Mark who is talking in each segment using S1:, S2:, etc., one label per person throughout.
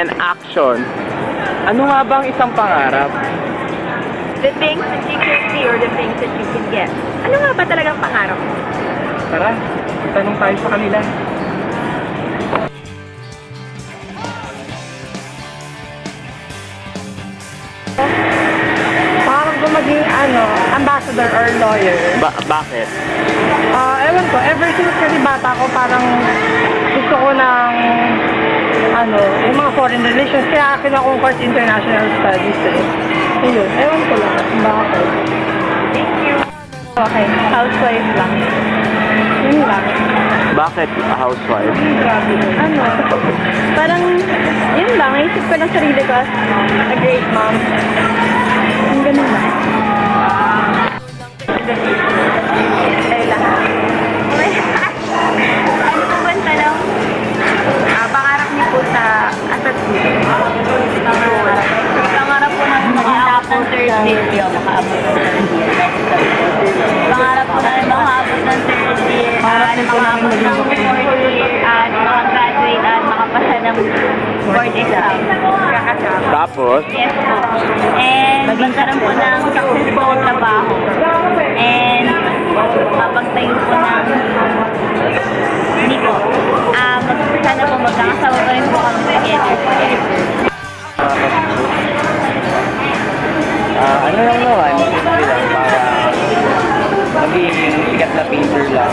S1: And action. Ano nga bang isang pangarap?
S2: The things that you can see or the things that you can get. Ano nga ba talagang pangarap mo?
S1: Tara, tanong tayo sa kanila.
S3: Parang ko maging ambassador or lawyer.
S1: Bakit?
S3: Ewan ko, ever since kasi bata ko, parang gusto ko ng yung mga foreign relations. Kaya akin akong course international studies eh. Ayun, ewan ko lang. Bakit?
S2: Thank you. Okay, housewife lang.
S3: Yun lang.
S1: Bakit housewife?
S3: Grabe.
S2: Parang, yun lang, naisip ko ng sarili ko as a great mom. Ang ganun lang. Ay lahat. Ano po ba ang tanong? Pangarap niyo po sa asat niyo? Pangarap po namin makaabot ng third year. Pangarap po namin makaabot ng third year at makaabot ng fourth year at makagraduate at makapasa ng board exam.
S1: Tapos?
S2: Yes po. And magkaroon po ng successful trabaho. And mapagtayo po ng hindi po. Sana po magkakasawa pa rin po kami together.
S1: Ano lang naman, simple lang para maging sikat na painter lang.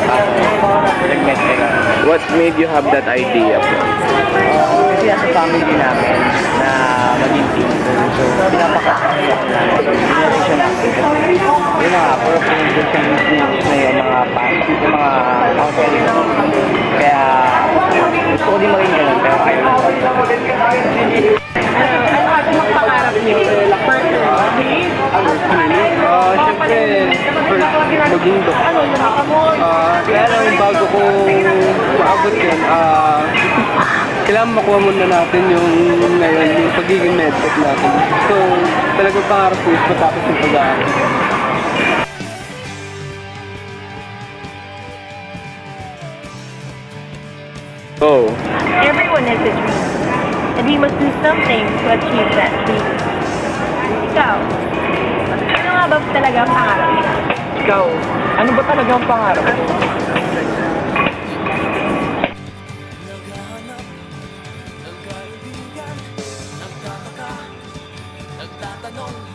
S1: Nag-met ka lang. What made you have that idea po? Kasi sa family namin na maging painter. So, pinapakasaya ko na generation natin. Yun na nga, puro painter sa business na yung mga passion, yung mga outside. Kaya, gusto ko din maging ganun, pero ayaw lang.
S3: Ano magpangarap niyo?
S4: Siyempre, first, maging doktor. Kaya lang bago ko maabot yun, kailangan makuha muna natin yung ngayon, yung pagiging medtech natin. So, talagang pangarap ko is matapos yung pag-aaral.
S1: Oh.
S2: Everyone has a dream. And we must do something to achieve that dream. Ikaw, ano nga ba talaga ang pangarap mo?
S1: Ikaw, ano ba talaga ang pangarap mo?
S5: Nagtatanong